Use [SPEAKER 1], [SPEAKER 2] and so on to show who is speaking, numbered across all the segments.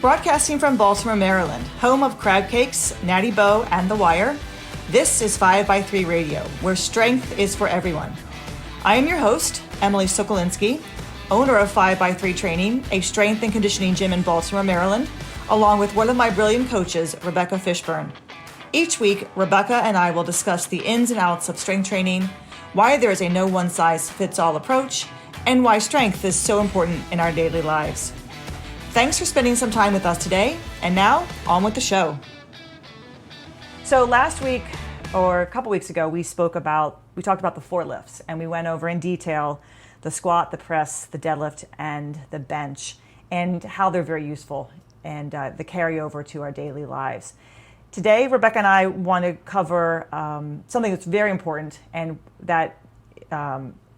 [SPEAKER 1] Broadcasting from Baltimore, Maryland, home of Crab Cakes, Natty Boh, and The Wire, this is 5x3 Radio, where strength is for everyone. I am your host, Emily Sokolinski, owner of 5x3 Training, a strength and conditioning gym in Baltimore, Maryland, along with one of my brilliant coaches, Rebecca Fishburne. Each week, Rebecca and I will discuss the ins and outs of strength training, why there is a no one-size-fits-all approach, and why strength is so important in our daily lives. Thanks for spending some time with us today, and now, on with the show. So last week, or a couple weeks ago, we talked about the 4 lifts, and we went over in detail the squat, the press, the deadlift, and the bench, and how they're very useful, and the carryover to our daily lives. Today, Rebecca and I want to cover something that's very important, and that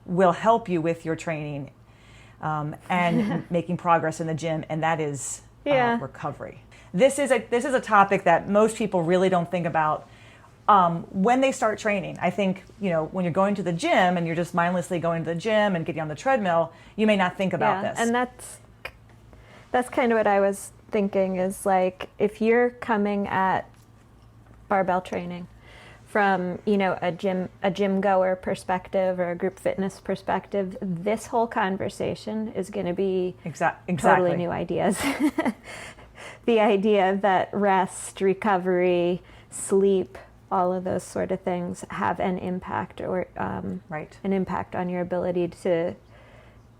[SPEAKER 1] will help you with your training and making progress in the gym, and that is recovery. This is a topic that most people really don't think about when they start training. I think, when you're going to the gym and you're just mindlessly going to the gym and getting on the treadmill, you may not think about this.
[SPEAKER 2] And that's kind of what I was thinking, is like, if you're coming at barbell training from a gym goer perspective or a group fitness perspective, this whole conversation is going to be
[SPEAKER 1] exactly
[SPEAKER 2] totally new ideas. The idea that rest, recovery, sleep, all of those sort of things have an impact, or an impact on your ability to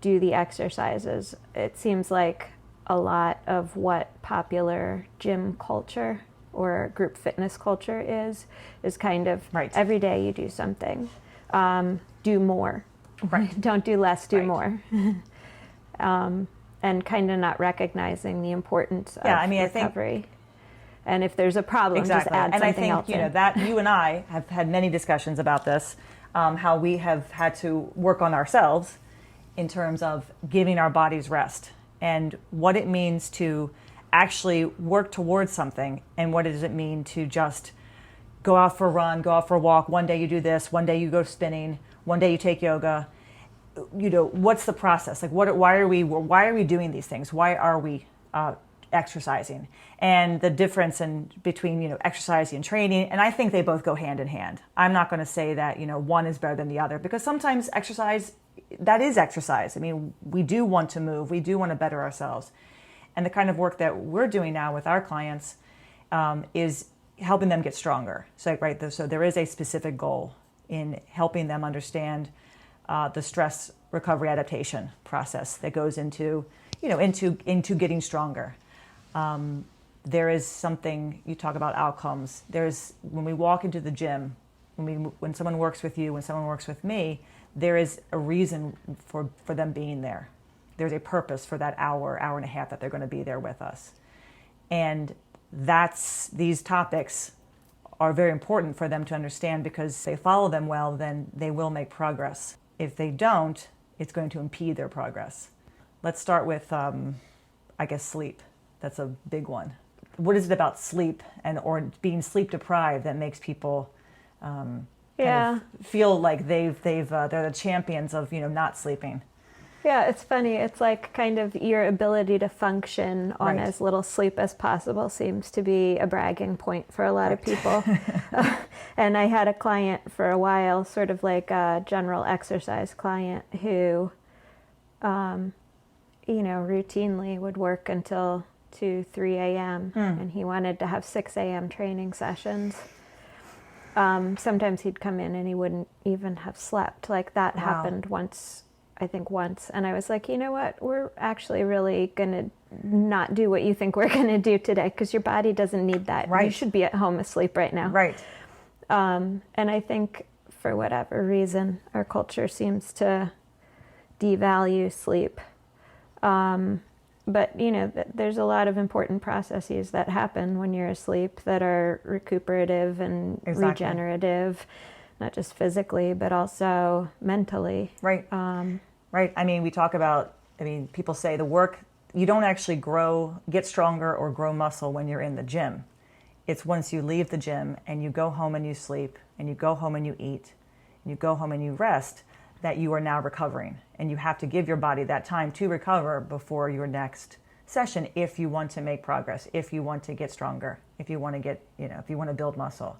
[SPEAKER 2] do the exercises. It seems like a lot of what popular gym culture or group fitness culture is kind of every day you do something. Do more.
[SPEAKER 1] Right.
[SPEAKER 2] Don't do less, do more. And kind of not recognizing the importance of recovery. And if there's a problem, just add something else.
[SPEAKER 1] And I think, that you and I have had many discussions about this, how we have had to work on ourselves in terms of giving our bodies rest and what it means to actually work towards something, and what does it mean to just go out for a run, go out for a walk. One day you do this, one day you go spinning, one day you take yoga. What's the process? Like, why are we doing these things? Why are we exercising? And the difference between exercising and training, and I think they both go hand in hand. I'm not going to say that one is better than the other, because sometimes exercise, that is exercise. I mean, we do want to move, we do want to better ourselves. And the kind of work that we're doing now with our clients is helping them get stronger. So there is a specific goal in helping them understand the stress recovery adaptation process that goes into getting stronger. There is something, you talk about outcomes. When we walk into the gym, when someone works with you, when someone works with me, there is a reason for them being there. There's a purpose for that hour and a half that they're going to be there with us. And these topics are very important for them to understand, because if they follow them well, then they will make progress. If they don't, it's going to impede their progress. Let's start with, sleep. That's a big one. What is it about sleep or being sleep deprived that makes people kind of feel like they're the champions of not sleeping?
[SPEAKER 2] Yeah, it's funny. It's like kind of your ability to function on as little sleep as possible seems to be a bragging point for a lot of people. And I had a client for a while, sort of like a general exercise client, who, routinely would work until 2, 3 a.m. And he wanted to have 6 a.m. training sessions. Sometimes he'd come in and he wouldn't even have slept. Like that happened once. And I was like, you know what, we're actually really going to not do what you think we're going to do today, because your body doesn't need that. Right. You should be at home asleep right now.
[SPEAKER 1] Right.
[SPEAKER 2] And I think for whatever reason, our culture seems to devalue sleep. But, there's a lot of important processes that happen when you're asleep that are recuperative and regenerative, not just physically, but also mentally.
[SPEAKER 1] Right. Right. I mean, people say you don't actually get stronger or grow muscle when you're in the gym. It's once you leave the gym and you go home and you sleep and you go home and you eat and you go home and you rest, that you are now recovering. And you have to give your body that time to recover before your next session if you want to make progress, if you want to get stronger, if you want to get, if you want to build muscle.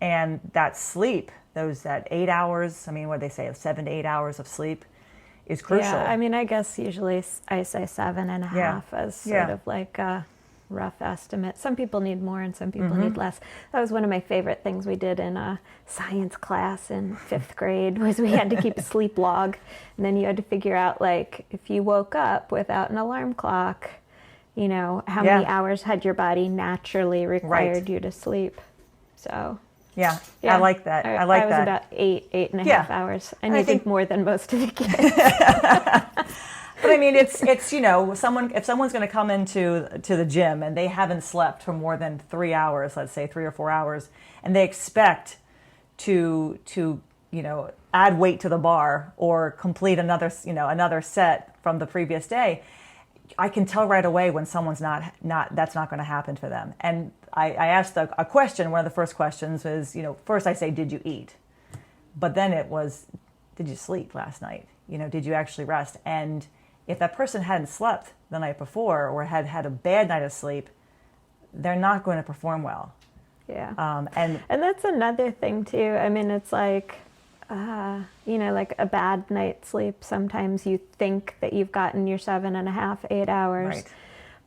[SPEAKER 1] And that sleep, that 8 hours, I mean, what do they say, 7 to 8 hours of sleep is crucial.
[SPEAKER 2] Yeah, I mean, I guess usually I say 7.5 as sort of like a rough estimate. Some people need more and some people need less. That was one of my favorite things we did in a science class in 5th grade was we had to keep a sleep log. And then you had to figure out, like, if you woke up without an alarm clock, how many hours had your body naturally required you to sleep. So... Yeah,
[SPEAKER 1] I like that. I
[SPEAKER 2] was about 8.5 hours. And I think more than most of the kids.
[SPEAKER 1] But I mean, it's if someone's going to come into the gym and they haven't slept for more than 3 hours, let's say 3 or 4 hours, and they expect to add weight to the bar or complete another set from the previous day, I can tell right away when someone's not that's not going to happen for them. And I asked a question. One of the first questions was, first I say, did you eat? But then it was, did you sleep last night? Did you actually rest? And if that person hadn't slept the night before or had had a bad night of sleep, they're not going to perform well.
[SPEAKER 2] Yeah. And that's another thing too. I mean, it's like, like a bad night's sleep. Sometimes you think that you've gotten your 7.5, 8 hours,
[SPEAKER 1] right.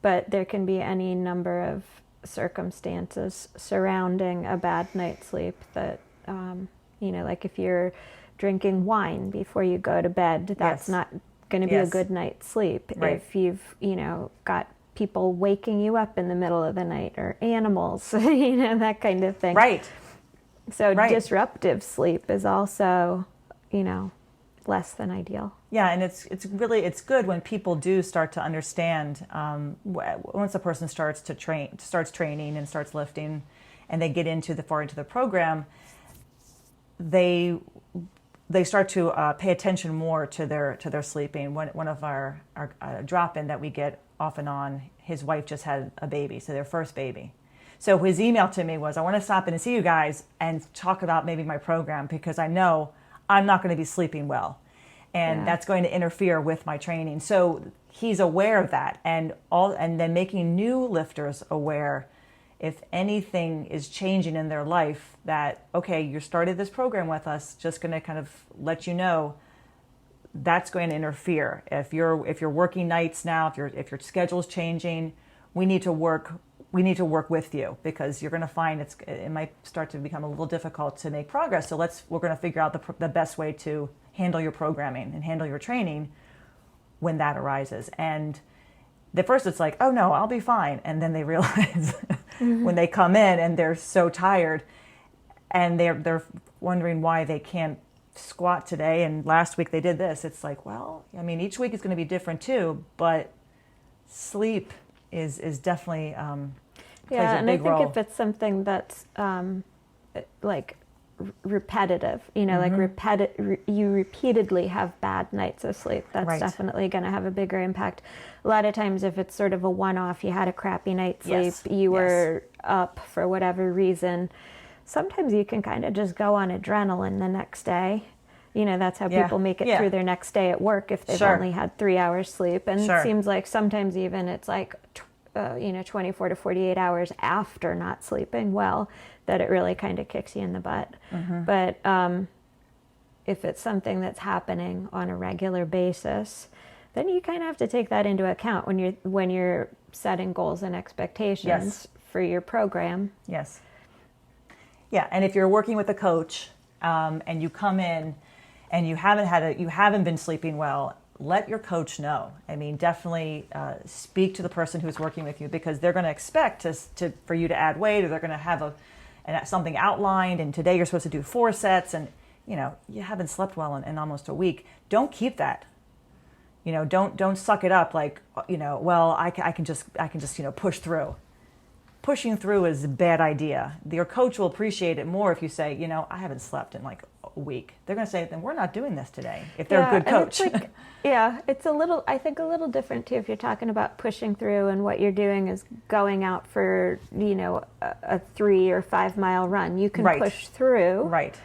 [SPEAKER 2] But there can be any number of circumstances surrounding a bad night's sleep that, like if you're drinking wine before you go to bed, that's not going to be a good night's sleep.
[SPEAKER 1] Right.
[SPEAKER 2] If you've, got people waking you up in the middle of the night or animals, that kind of thing.
[SPEAKER 1] Right.
[SPEAKER 2] So disruptive sleep is also, less than ideal.
[SPEAKER 1] Yeah, and it's good when people do start to understand. Once a person starts training and starts lifting, and they get far into the program, they start to pay attention more to their sleeping. One of our drop-in that we get off and on, his wife just had a baby, so their first baby. So his email to me was, I want to stop in and see you guys and talk about maybe my program because I know I'm not going to be sleeping well. And that's going to interfere with my training. So he's aware of that, and then making new lifters aware if anything is changing in their life that, okay, you started this program with us, just going to kind of let you know that's going to interfere. If you're working nights now, if your schedule's changing, we need to work with you because you're going to find it might start to become a little difficult to make progress. So we're going to figure out the best way to handle your programming and handle your training when that arises. And at first it's like, oh no, I'll be fine. And then they realize when they come in and they're so tired and they're wondering why they can't squat today. And last week they did this. It's like, well, I mean, each week is going to be different too, but sleep is definitely plays a big role.
[SPEAKER 2] I think if it's something that's like repetitive, you repeatedly have bad nights of sleep, that's definitely going to have a bigger impact. A lot of times if it's sort of a one-off, you had a crappy night's sleep, you were up for whatever reason, sometimes you can kind of just go on adrenaline the next day. That's how people make it through their next day at work if they've only had 3 hours sleep. And it seems like sometimes even it's like 24 to 48 hours after not sleeping well that it really kind of kicks you in the butt. But if it's something that's happening on a regular basis, then you kind of have to take that into account when you're setting goals and expectations for your program.
[SPEAKER 1] Yes. Yeah, and if you're working with a coach and you come in and you haven't been sleeping well, let your coach know. I mean, definitely speak to the person who's working with you because they're going to expect for you to add weight, or they're going to have something outlined. And today you're supposed to do 4 sets, and you haven't slept well in almost a week. Don't keep that. Don't suck it up like well, I can just push through. Pushing through is a bad idea. Your coach will appreciate it more if you say, I haven't slept in like a week. They're going to say, then we're not doing this today. If they're a good coach.
[SPEAKER 2] It's I think a little different too if you're talking about pushing through and what you're doing is going out for, a 3 or 5 mile run. You can push through.
[SPEAKER 1] Right.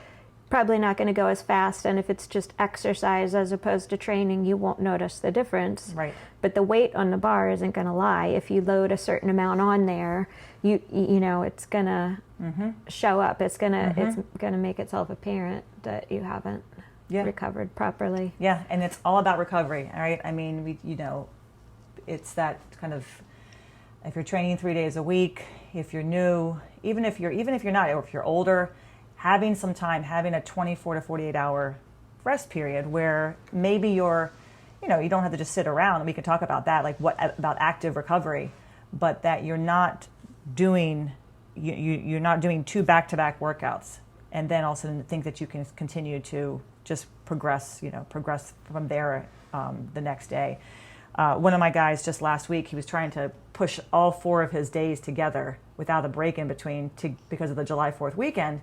[SPEAKER 2] probably not going to go as fast. And if it's just exercise as opposed to training, you won't notice the difference.
[SPEAKER 1] Right.
[SPEAKER 2] But the weight on the bar isn't going to lie. If you load a certain amount on there, you know, it's going to show up. It's going to make itself apparent that you haven't recovered properly.
[SPEAKER 1] Yeah, and it's all about recovery, all right? I mean, it's that kind of, if you're training 3 days a week, if you're new, even if you're not, or if you're older, having some time, having a 24 to 48 hour rest period where maybe you don't have to just sit around, and we can talk about that, like about active recovery, but that you're not doing two back-to-back workouts and then also think that you can continue to just progress from there the next day. One of my guys just last week, he was trying to push all 4 of his days together without a break in between because of the July 4th weekend.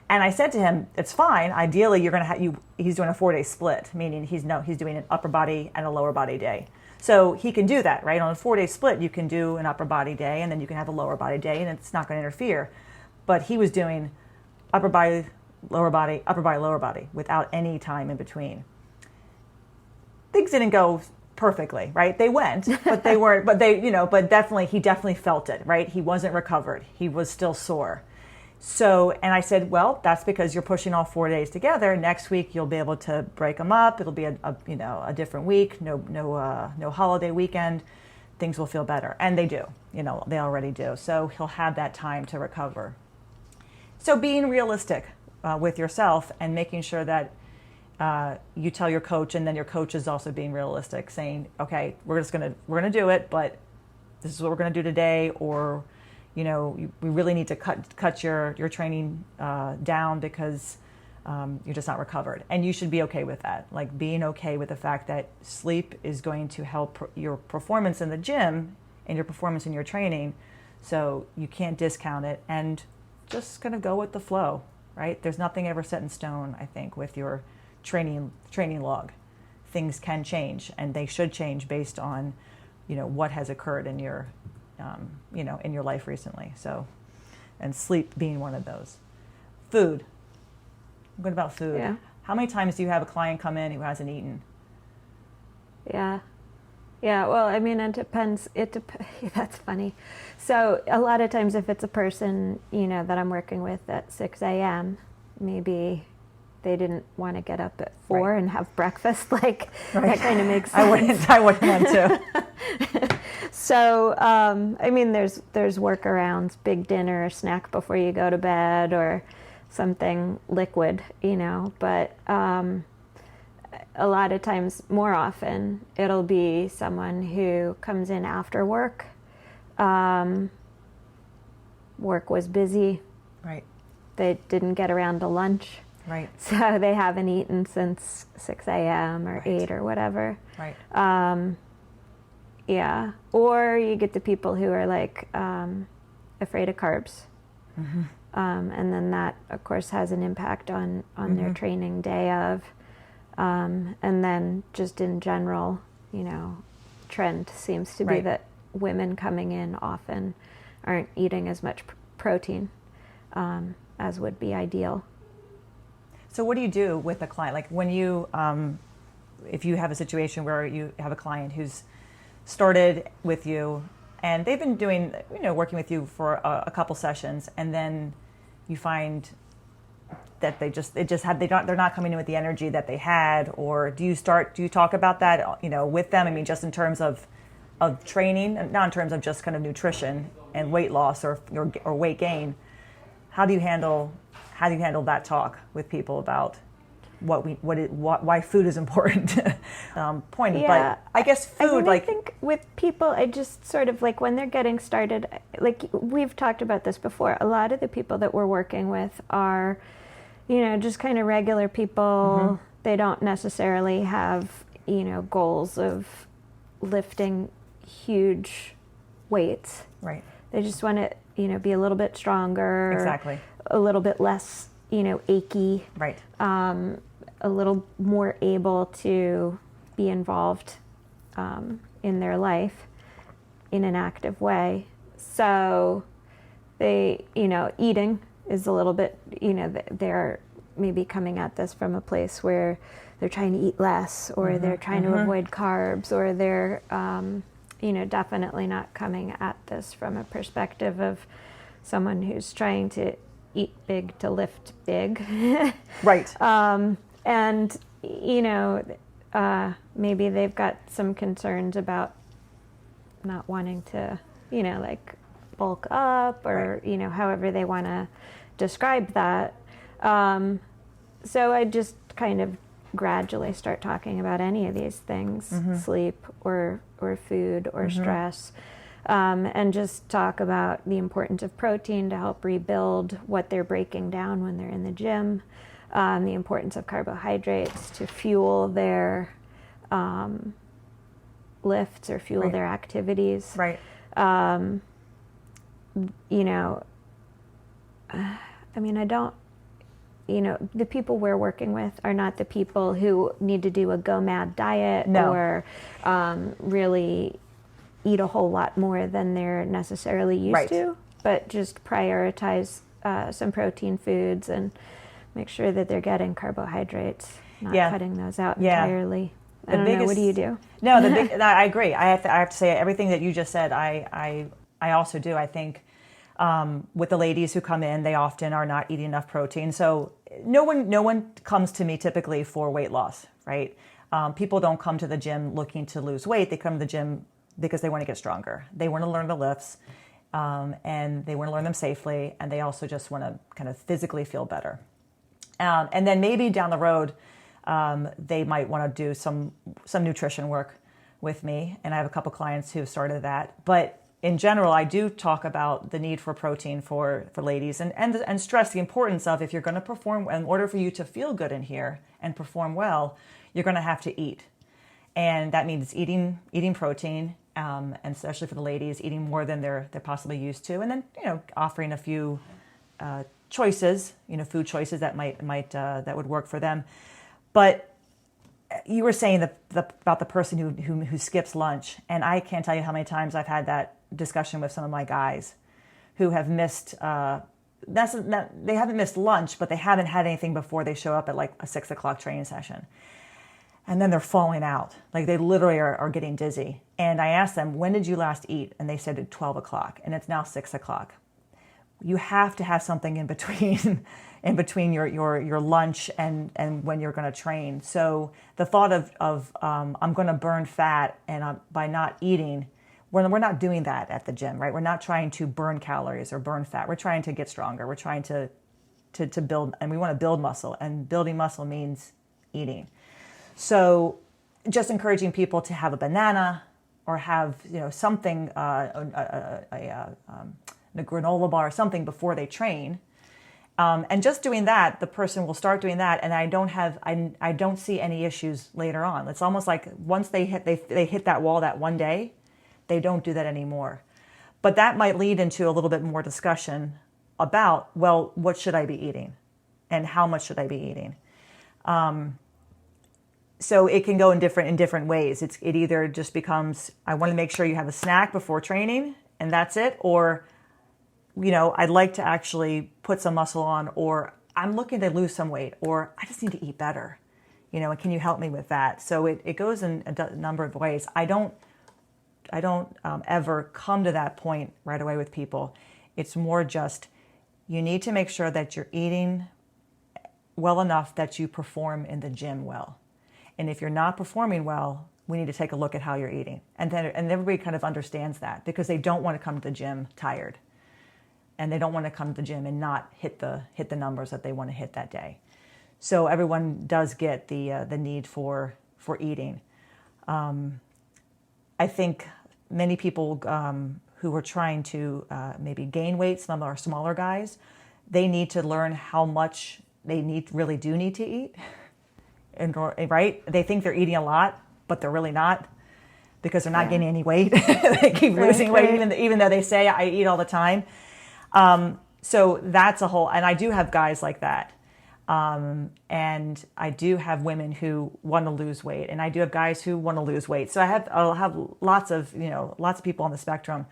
[SPEAKER 1] And I said to him, it's fine. Ideally, you're going to he's doing a 4-day split, meaning he's doing an upper body and a lower body day. So he can do that, right? On a 4-day split, you can do an upper body day and then you can have a lower body day and it's not going to interfere. But he was doing upper body, lower body, upper body, lower body without any time in between. Things didn't go perfectly, right? They went, but they weren't, but he definitely felt it, right? He wasn't recovered. He was still sore. So, and I said, well, that's because you're pushing all 4 days together. Next week, you'll be able to break them up. It'll be a different week, no holiday weekend. Things will feel better. And they do, they already do. So he'll have that time to recover. So being realistic with yourself and making sure that you tell your coach, and then your coach is also being realistic, saying, okay, we're going to do it, but this is what we're going to do today, or we really need to cut your training down because you're just not recovered. And you should be okay with that, like being okay with the fact that sleep is going to help your performance in the gym and your performance in your training. So you can't discount it and just kind of go with the flow, right? There's nothing ever set in stone, I think, with your training log. Things can change, and they should change based on what has occurred in your in your life recently. So, and sleep being one of those. Food. What about food?
[SPEAKER 2] Yeah.
[SPEAKER 1] How many times do you have a client come in who hasn't eaten?
[SPEAKER 2] Yeah. Well, I mean, it depends. That's funny. So a lot of times, if it's a person that I'm working with at 6 a.m., maybe they didn't want to get up at 4 and have breakfast. Like that kind of makes sense.
[SPEAKER 1] I wouldn't want to.
[SPEAKER 2] So, I mean, there's workarounds, big dinner, snack before you go to bed, or something liquid, but a lot of times, more often, it'll be someone who comes in after work. Work was busy.
[SPEAKER 1] Right.
[SPEAKER 2] They didn't get around to lunch.
[SPEAKER 1] Right.
[SPEAKER 2] So they haven't eaten since 6 a.m. or 8 or whatever.
[SPEAKER 1] Right.
[SPEAKER 2] Yeah. Or you get the people who are like afraid of carbs.
[SPEAKER 1] Mm-hmm.
[SPEAKER 2] And then that, of course, has an impact on their training day of. And then just in general, trend seems to be that women coming in often aren't eating as much protein as would be ideal.
[SPEAKER 1] So what do you do with a client? Like when you, if you have a situation where you have a client who's started with you and they've been doing, working with you for a couple sessions, and then you find that they're not coming in with the energy that they had, or do you talk about that, with them? I mean, just in terms of training, not in terms of just kind of nutrition and weight loss or weight gain. How do you handle that talk with people about why food is important? Pointy,
[SPEAKER 2] yeah,
[SPEAKER 1] but I guess food,
[SPEAKER 2] I think with people, I just sort of like when they're getting started, like we've talked about this before, a lot of the people that we're working with are, just kind of regular people. Mm-hmm. They don't necessarily have, goals of lifting huge weights.
[SPEAKER 1] Right.
[SPEAKER 2] They just want to, be a little bit stronger.
[SPEAKER 1] Exactly.
[SPEAKER 2] A little bit less, achy.
[SPEAKER 1] Right.
[SPEAKER 2] A little more able to be involved in their life in an active way. So they, eating is a little bit, they're maybe coming at this from a place where they're trying to eat less, or they're trying to avoid carbs, or they're, definitely not coming at this from a perspective of someone who's trying to eat big to lift big.
[SPEAKER 1] Right.
[SPEAKER 2] And, maybe they've got some concerns about not wanting to, like bulk up, or, however they want to describe that. So I just kind of gradually start talking about any of these things, sleep or food or stress, and just talk about the importance of protein to help rebuild what they're breaking down when they're in the gym, the importance of carbohydrates to fuel their lifts or fuel their activities.
[SPEAKER 1] Right.
[SPEAKER 2] I don't, the people we're working with are not the people who need to do a go mad diet or really eat a whole lot more than they're necessarily used to, but just prioritize some protein foods and make sure that they're getting carbohydrates, not cutting those out entirely. I don't know. What do you do?
[SPEAKER 1] No, I agree. I have to say everything that you just said. I also do. I think with the ladies who come in, they often are not eating enough protein. So no one comes to me typically for weight loss, right? People don't come to the gym looking to lose weight. They come to the gym because they want to get stronger. They want to learn the lifts, and they want to learn them safely, and they also just want to kind of physically feel better. And then maybe down the road, they might want to do some nutrition work with me, and I have a couple clients who have started that. But in general, I do talk about the need for protein for ladies, and stress the importance of, if you're going to perform, in order for you to feel good in here and perform well, you're going to have to eat. And that means eating protein, and especially for the ladies, eating more than they're possibly used to, and then offering a few choices, food choices that might that would work for them. But you were saying about the person who skips lunch, and I can't tell you how many times I've had that discussion with some of my guys who have missed. They haven't missed lunch, but they haven't had anything before they show up at like a 6 o'clock training session. And then they're falling out. Like they literally are getting dizzy. And I asked them, when did you last eat? And they said at 12 o'clock, and it's now 6 o'clock. You have to have something in between your lunch and when you're going to train. So the thought of I'm going to burn fat and by not eating, we're not doing that at the gym, right? We're not trying to burn calories or burn fat. We're trying to get stronger. We're trying to build, and we want to build muscle. And building muscle means eating. So just encouraging people to have a banana or have something, a granola bar or something before they train. And just doing that, the person will start doing that, and I don't see any issues later on. It's almost like once they hit that wall that one day, they don't do that anymore. But that might lead into a little bit more discussion about, well, what should I be eating, and how much should I be eating? So it can go in different ways. It either just becomes, I want to make sure you have a snack before training, and that's it, or I'd like to actually put some muscle on, or I'm looking to lose some weight, or I just need to eat better, and can you help me with that? So it goes in a number of ways. I don't ever come to that point right away with people. It's more just, you need to make sure that you're eating well enough that you perform in the gym well. And if you're not performing well, we need to take a look at how you're eating. And everybody kind of understands that, because they don't want to come to the gym tired. And they don't want to come to the gym and not hit the numbers that they want to hit that day. So everyone does get the need for eating. I think many people who are trying to maybe gain weight, some of our smaller guys, they need to learn how much they really do need to eat. And right, they think they're eating a lot, but they're really not, because they're not gaining any weight. They keep losing weight, even though they say I eat all the time. So that's a whole, and I do have guys like that. And I do have women who want to lose weight, and I do have guys who want to lose weight. So I'll have lots of people on the spectrum.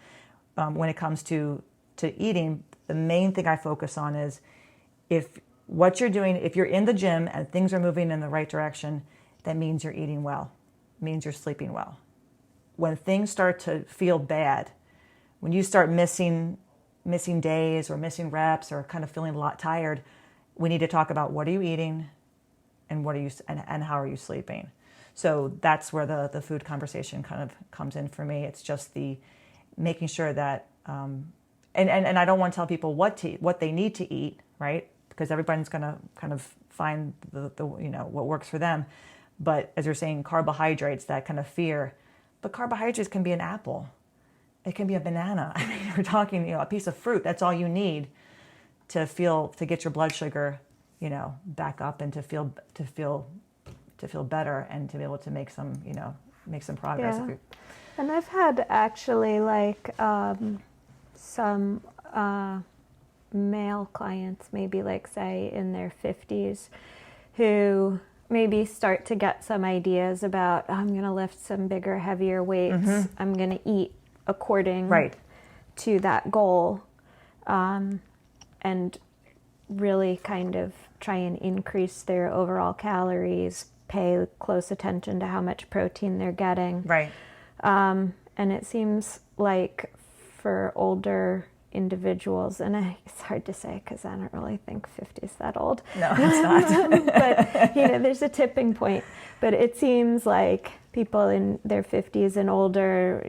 [SPEAKER 1] When it comes to eating, the main thing I focus on is, if what you're doing, if you're in the gym and things are moving in the right direction, that means you're eating well, means you're sleeping well. When things start to feel bad, when you start missing days or missing reps or kind of feeling a lot tired, we need to talk about what are you eating and and how are you sleeping. So that's where the food conversation kind of comes in for me. It's just the making sure that, and I don't want to tell people what they need to eat, right? Because everybody's going to kind of find the what works for them. But as you're saying, carbohydrates, that kind of fear. But carbohydrates can be an apple. It can be a banana. I mean, we're talking, a piece of fruit. That's all you need to get your blood sugar, back up and to feel better and to be able to make some progress.
[SPEAKER 2] Yeah. And I've had actually some male clients, maybe say in their 50s, who maybe start to get some ideas about, I'm going to lift some bigger, heavier weights. I'm going to eat according to that goal, and really kind of try and increase their overall calories, pay close attention to how much protein they're getting.
[SPEAKER 1] Right.
[SPEAKER 2] And it seems like for older individuals, and it's hard to say because I don't really think 50 is that old.
[SPEAKER 1] No, it's not.
[SPEAKER 2] But there's a tipping point. But it seems like people in their 50s and older,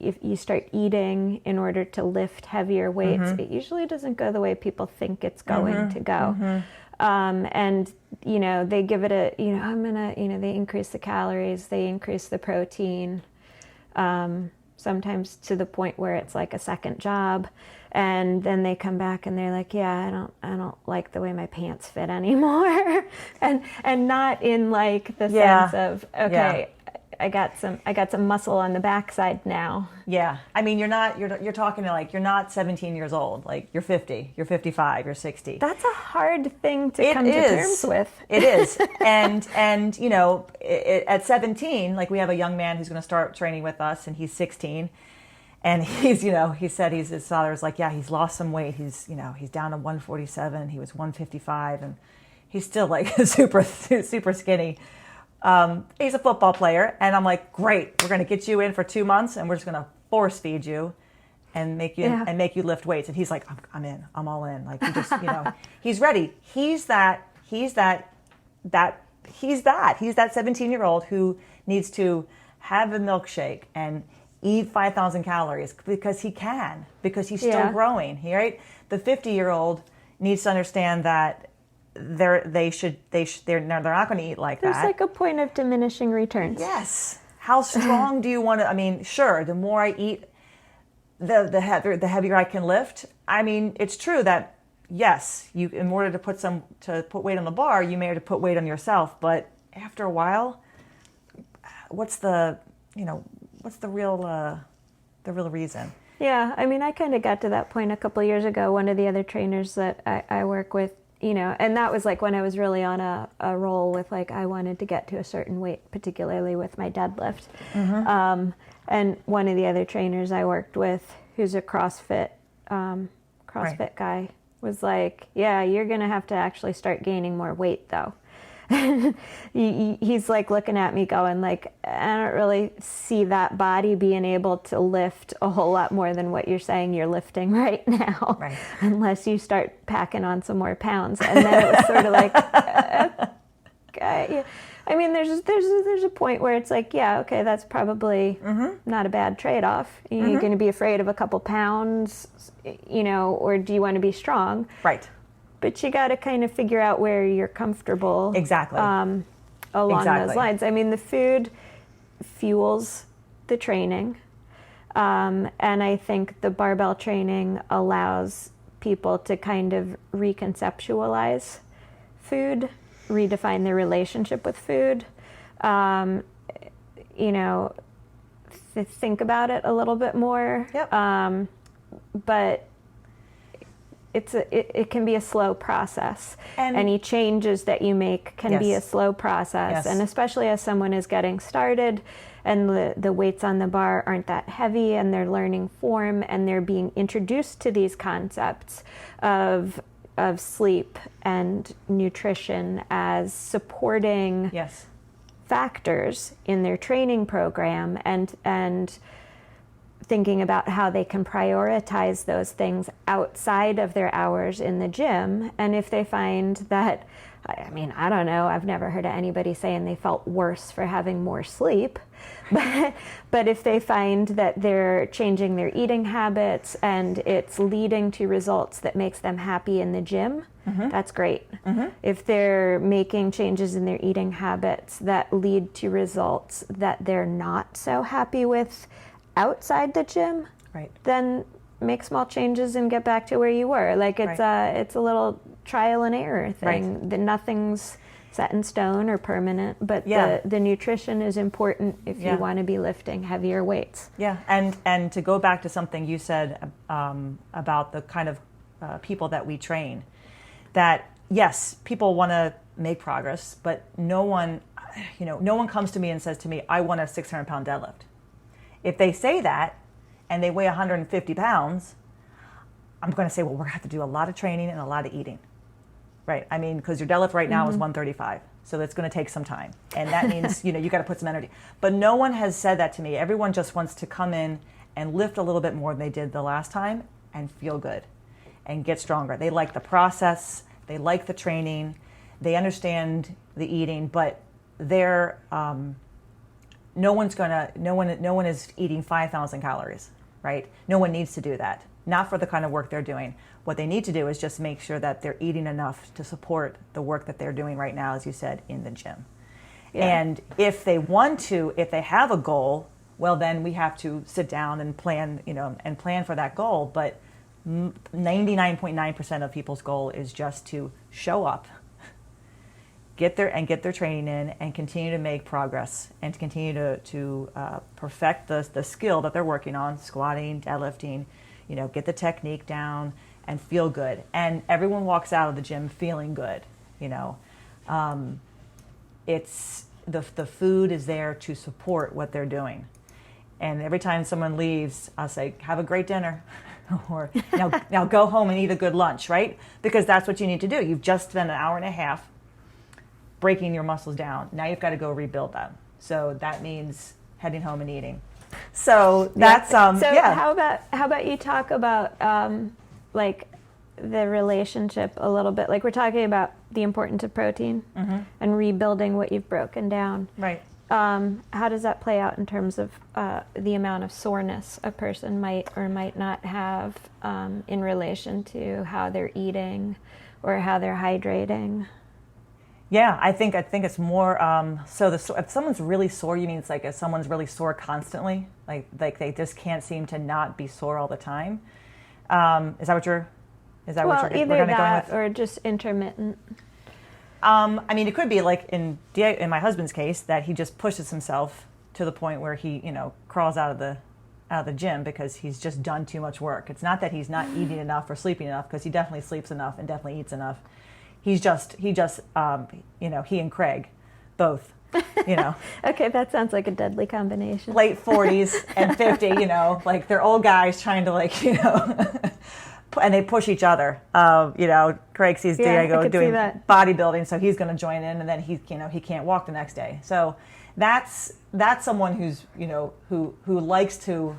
[SPEAKER 2] if you start eating in order to lift heavier weights, it usually doesn't go the way people think it's going to go. And they give it they increase the calories, they increase the protein, sometimes to the point where it's like a second job, and then they come back and they're like, I don't like the way my pants fit anymore, and not in like the sense of, okay, I got some muscle on the backside now.
[SPEAKER 1] Yeah. I mean, you're talking to you're not 17 years old. Like you're 50, you're 55, you're 60.
[SPEAKER 2] That's a hard thing to come to terms with.
[SPEAKER 1] It is. And at 17, we have a young man who's going to start training with us, and he's 16. And he's, he said his father's like, he's lost some weight. He's down to 147. He was 155, and he's still super, super skinny. He's a football player, and I'm like, great, we're going to get you in for 2 months, and we're just going to force feed you and make you lift weights. And he's like, I'm in, I'm all in. He just, he's ready. He's that 17-year-old who needs to have a milkshake and eat 5,000 calories because he's still growing. Right? The 50-year-old needs to understand that they're not going to eat like that.
[SPEAKER 2] There's a point of diminishing returns.
[SPEAKER 1] Yes. How strong do you want to? I mean, sure. The more I eat, the heavier I can lift. I mean, it's true that yes, in order to put weight on the bar, you may have to put weight on yourself. But after a while, what's the real reason?
[SPEAKER 2] Yeah, I mean, I kind of got to that point a couple of years ago. One of the other trainers that I work with, and that was when I was really on a roll with I wanted to get to a certain weight, particularly with my deadlift. And one of the other trainers I worked with, who's a CrossFit guy, was like, you're going to have to actually start gaining more weight though. He's looking at me going I don't really see that body being able to lift a whole lot more than what you're saying you're lifting right now, unless you start packing on some more pounds. And then it was sort of okay. I mean, there's a point where it's okay, that's probably not a bad trade-off. You're going to be afraid of a couple pounds, or do you want to be strong?
[SPEAKER 1] Right.
[SPEAKER 2] But you got to kind of figure out where you're comfortable.
[SPEAKER 1] Exactly.
[SPEAKER 2] Along those lines. I mean, the food fuels the training. And I think the barbell training allows people to kind of reconceptualize food, redefine their relationship with food, think about it a little bit more.
[SPEAKER 1] Yep.
[SPEAKER 2] But it can be a slow process. And any changes that you make can be a slow process.
[SPEAKER 1] Yes.
[SPEAKER 2] And especially as someone is getting started and the weights on the bar aren't that heavy and they're learning form and they're being introduced to these concepts of of sleep and nutrition as supporting
[SPEAKER 1] yes.
[SPEAKER 2] factors in their training program, and thinking about how they can prioritize those things outside of their hours in the gym. And if they find that, I mean, I don't know, I've never heard of anybody saying they felt worse for having more sleep. But if they find that they're changing their eating habits and it's leading to results that makes them happy in the gym, that's great. If they're making changes in their eating habits that lead to results that they're not so happy with outside the gym,
[SPEAKER 1] right,
[SPEAKER 2] then make small changes and get back to where you were. Like it's a little trial and error thing.
[SPEAKER 1] Right.
[SPEAKER 2] That nothing's set in stone or permanent, but
[SPEAKER 1] Yeah.
[SPEAKER 2] the nutrition is important if
[SPEAKER 1] Yeah.
[SPEAKER 2] you want to be lifting heavier weights.
[SPEAKER 1] Yeah, and to go back to something you said about the kind of people that we train, that yes, people want to make progress, but no one comes to me and says to me, I want a 600-pound deadlift. If they say that and they weigh 150 pounds, I'm going to say, well, we're going to have to do a lot of training and a lot of eating. Right. I mean, because your deadlift right now is 135. So it's going to take some time. And that means, you got to put some energy. But no one has said that to me. Everyone just wants to come in and lift a little bit more than they did the last time and feel good and get stronger. They like the process. They like the training. They understand the eating, but they're, no one is eating 5,000 calories, right? No one needs to do that. Not for the kind of work they're doing. What they need to do is just make sure that they're eating enough to support the work that they're doing right now, as you said, in the gym. Yeah. And if they have a goal, well, then we have to sit down and plan, plan for that goal. But 99.9% of people's goal is just to show up, get their training in, and continue to make progress and to continue to perfect the skill that they're working on, squatting, deadlifting, get the technique down and feel good. And everyone walks out of the gym feeling good. It's the food is there to support what they're doing. And every time someone leaves, I'll say, have a great dinner. Or now go home and eat a good lunch, right? Because that's what you need to do. You've just spent an hour and a half breaking your muscles down. Now you've got to go rebuild them. So that means heading home and eating. So that's
[SPEAKER 2] How about you talk about like the relationship a little bit? Like we're talking about the importance of protein and rebuilding what you've broken down.
[SPEAKER 1] Right.
[SPEAKER 2] How does that play out in terms of the amount of soreness a person might or might not have in relation to how they're eating or how they're hydrating?
[SPEAKER 1] Yeah, I think it's more. If someone's really sore, you mean it's like if someone's really sore constantly, like they just can't seem to not be sore all the time. Is that what you're
[SPEAKER 2] either
[SPEAKER 1] going with?
[SPEAKER 2] Or just intermittent.
[SPEAKER 1] I mean, it could be like in my husband's case that he just pushes himself to the point where he crawls out of the gym because he's just done too much work. It's not that he's not eating enough or sleeping enough, because he definitely sleeps enough and definitely eats enough. He and Craig, both,
[SPEAKER 2] Okay, that sounds like a deadly combination.
[SPEAKER 1] Late 40s and 50, like they're old guys trying to and they push each other. Craig sees Diego doing bodybuilding, so he's going to join in, and then he can't walk the next day. So that's someone who's, who likes to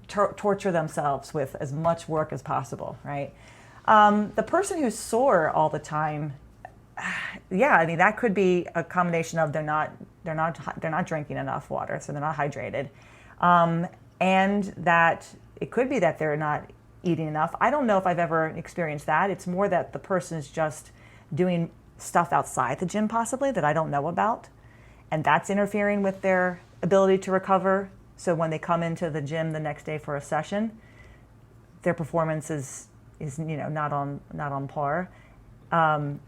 [SPEAKER 1] torture themselves with as much work as possible, right? The person who's sore all the time, I mean, that could be a combination of they're not drinking enough water, so they're not hydrated, and that it could be that they're not eating enough. I don't know if I've ever experienced that. It's more that the person is just doing stuff outside the gym possibly that I don't know about, and that's interfering with their ability to recover. So when they come into the gym the next day for a session, their performance is not on par, and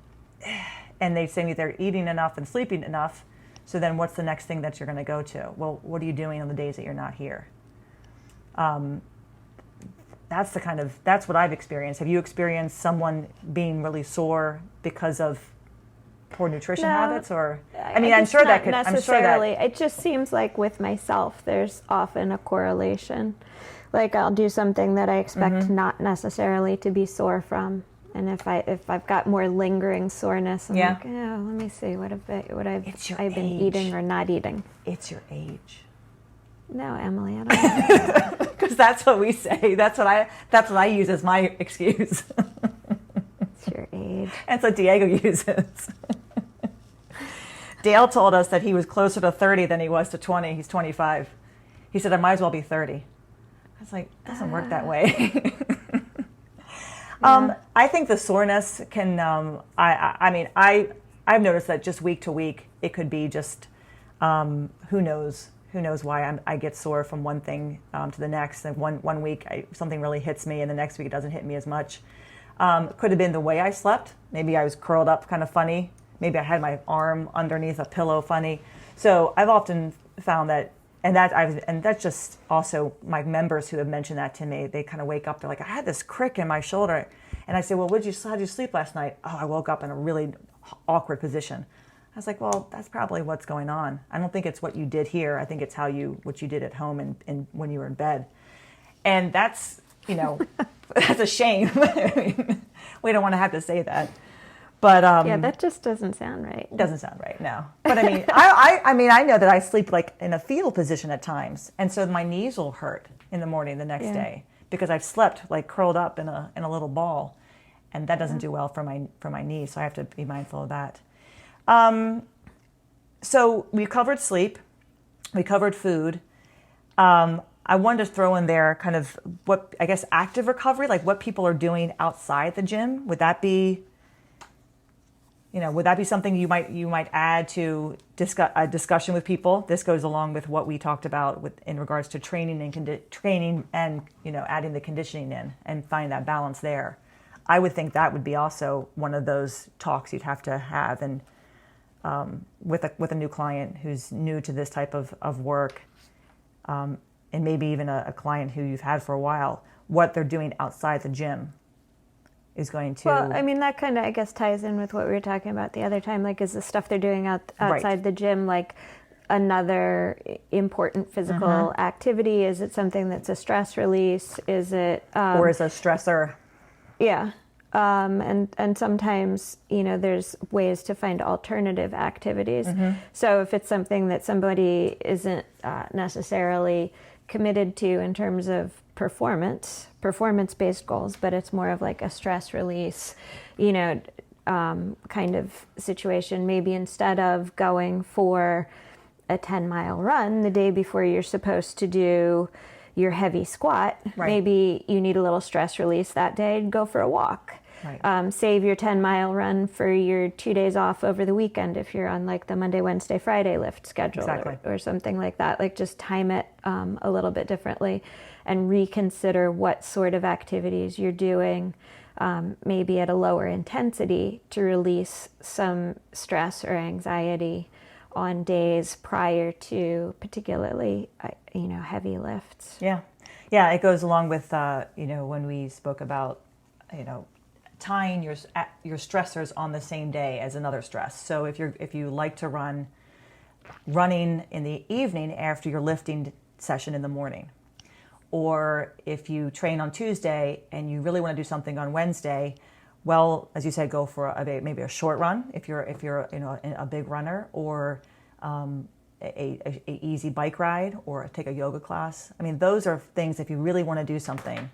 [SPEAKER 1] they say they're eating enough and sleeping enough. So then what's the next thing that you're going to go to? Well, what are you doing on the days that you're not here? That's what I've experienced. Have you experienced someone being really sore because of poor nutrition habits? Or I'm sure that could
[SPEAKER 2] necessarily. It just seems like with myself, there's often a correlation. Like I'll do something that I expect not necessarily to be sore from, And if I've got more lingering soreness, I'm
[SPEAKER 1] Yeah.
[SPEAKER 2] like, oh, let me see what I've been
[SPEAKER 1] age.
[SPEAKER 2] eating or not eating.
[SPEAKER 1] It's your age.
[SPEAKER 2] No, Emily, I don't know.
[SPEAKER 1] Because that's what we say. That's what I use as my excuse.
[SPEAKER 2] It's your age.
[SPEAKER 1] That's what Diego uses. Dale told us that he was closer to 30 than he was to 20. He's 25. He said, I might as well be 30. I was like, it doesn't work that way. I think the soreness can, I've noticed that just week to week, it could be just, who knows why I get sore from one thing to the next. And one week something really hits me and the next week it doesn't hit me as much. Could have been the way I slept. Maybe I was curled up kind of funny. Maybe I had my arm underneath a pillow funny. So I've often found that, and that's just also my members who have mentioned that to me. They kind of wake up, they're like, I had this crick in my shoulder. And I say, well, how'd you sleep last night? Oh, I woke up in a really awkward position. I was like, well, that's probably what's going on. I don't think it's what you did here. I think it's what you did at home and when you were in bed. And that's, that's a shame. We don't want to have to say that. But
[SPEAKER 2] yeah, that just doesn't sound right.
[SPEAKER 1] Doesn't sound right, no. But I mean, I know that I sleep like in a fetal position at times, and so my knees will hurt in the morning the next day because I've slept like curled up in a little ball, and that doesn't do well for my knees. So I have to be mindful of that. So we covered sleep, we covered food. I wanted to throw in there kind of what I guess active recovery, like what people are doing outside the gym. Would that be something you might add to a discussion with people? This goes along with what we talked about in regards to training and adding the conditioning in and find that balance there. I would think that would be also one of those talks you'd have to have, and with a new client who's new to this type of work, and maybe even a client who you've had for a while, what they're doing outside the gym is going to...
[SPEAKER 2] Well, I mean, that kind of, I guess, ties in with what we were talking about the other time. Like, is the stuff they're doing outside the gym, like, another important physical activity? Is it something that's a stress release? Is it...
[SPEAKER 1] or is a stressor?
[SPEAKER 2] Yeah. And sometimes, there's ways to find alternative activities. So if it's something that somebody isn't necessarily committed to in terms of performance-based goals, but it's more of like a stress release, kind of situation. Maybe instead of going for a 10-mile run the day before you're supposed to do your heavy squat, maybe you need a little stress release that day and go for a walk. Right. Save your 10-mile run for your 2 days off over the weekend if you're on like the Monday, Wednesday, Friday lift schedule or something like that. Like just time it a little bit differently and reconsider what sort of activities you're doing, maybe at a lower intensity to release some stress or anxiety on days prior to particularly, heavy lifts.
[SPEAKER 1] Yeah. Yeah, it goes along with, when we spoke about, tying your stressors on the same day as another stress. So if you like to running in the evening after your lifting session in the morning, or if you train on Tuesday and you really want to do something on Wednesday, well, as you said, go for maybe a short run if you're a big runner, or a easy bike ride, or take a yoga class. I mean, those are things if you really want to do something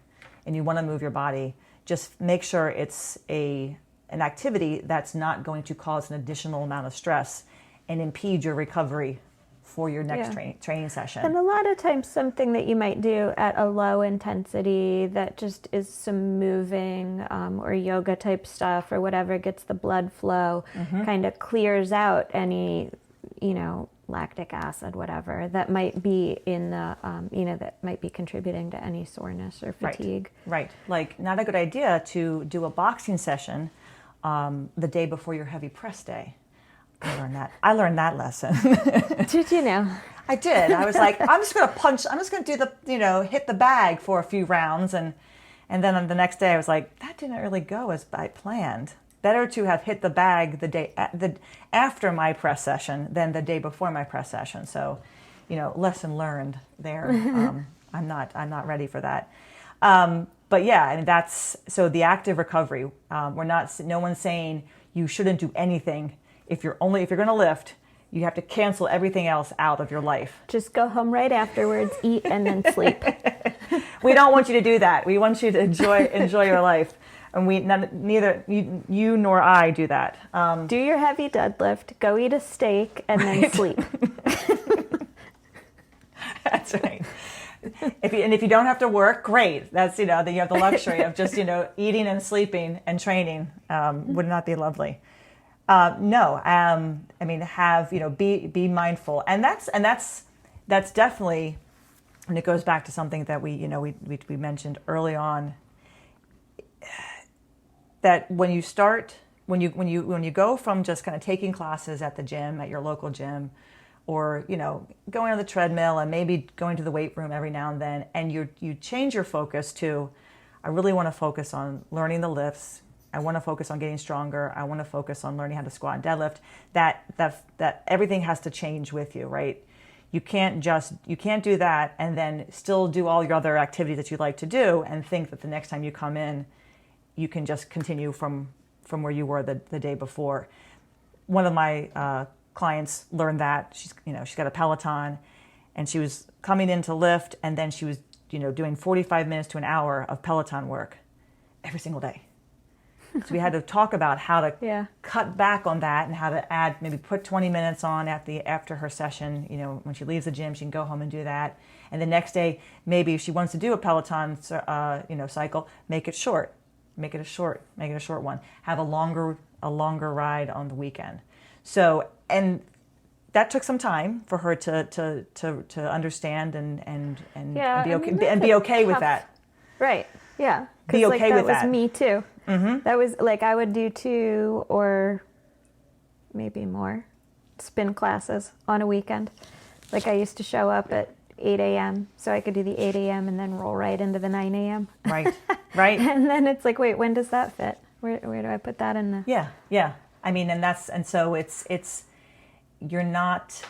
[SPEAKER 1] and you want to move your body. Just make sure it's an activity that's not going to cause an additional amount of stress and impede your recovery for your next training session.
[SPEAKER 2] And a lot of times something that you might do at a low intensity that just is some moving or yoga type stuff or whatever, gets the blood flow, kind of clears out any, lactic acid, whatever, that might be in the, that might be contributing to any soreness or fatigue.
[SPEAKER 1] Right. Like, not a good idea to do a boxing session the day before your heavy press day. I learned that lesson.
[SPEAKER 2] Did you know?
[SPEAKER 1] I did. I was like, I'm just going to do the, hit the bag for a few rounds. And then on the next day I was like, that didn't really go as I planned. Better to have hit the bag the day after my press session than the day before my press session. So, lesson learned there. I'm not ready for that. But yeah, and that's, so the active recovery, no one's saying you shouldn't do anything. If you're going to lift, you have to cancel everything else out of your life.
[SPEAKER 2] Just go home right afterwards, eat, and then sleep.
[SPEAKER 1] We don't want you to do that. We want you to enjoy your life. And neither you nor I do that.
[SPEAKER 2] Do your heavy deadlift, go eat a steak, and then sleep.
[SPEAKER 1] That's right. If you don't have to work, great. That's, then you have the luxury of just, eating and sleeping and training. Would not be lovely? No. I mean, be mindful. And that's definitely, and it goes back to something that we mentioned early on, that when you go from just kind of taking classes at the gym, at your local gym, or going on the treadmill and maybe going to the weight room every now and then, and you change your focus to, I really want to focus on learning the lifts, I want to focus on getting stronger, I want to focus on learning how to squat and deadlift, that everything has to change with you, right? You can't do that and then still do all your other activities that you like to do and think that the next time you come in you can just continue from where you were the day before. One of my clients learned that. She's got a Peloton, and she was coming in to lift, and then she was doing 45 minutes to an hour of Peloton work every single day. So we had to talk about how to cut back on that and how to add, maybe put 20 minutes on after her session. When she leaves the gym, she can go home and do that. And the next day, maybe if she wants to do a Peloton cycle, make it short. Make it a short one. Have a longer ride on the weekend. So, and that took some time for her to understand and be okay with that.
[SPEAKER 2] Right. Yeah.
[SPEAKER 1] Be okay with that.
[SPEAKER 2] That was me too. Mm-hmm. That was I would do 2 or maybe more spin classes on a weekend. I used to show up at 8 a.m. so I could do the 8 a.m. and then roll right into the 9 a.m.
[SPEAKER 1] Right. And
[SPEAKER 2] then it's wait, when does that fit? Where do I put that in the?
[SPEAKER 1] Yeah. I mean, and so it's you're not,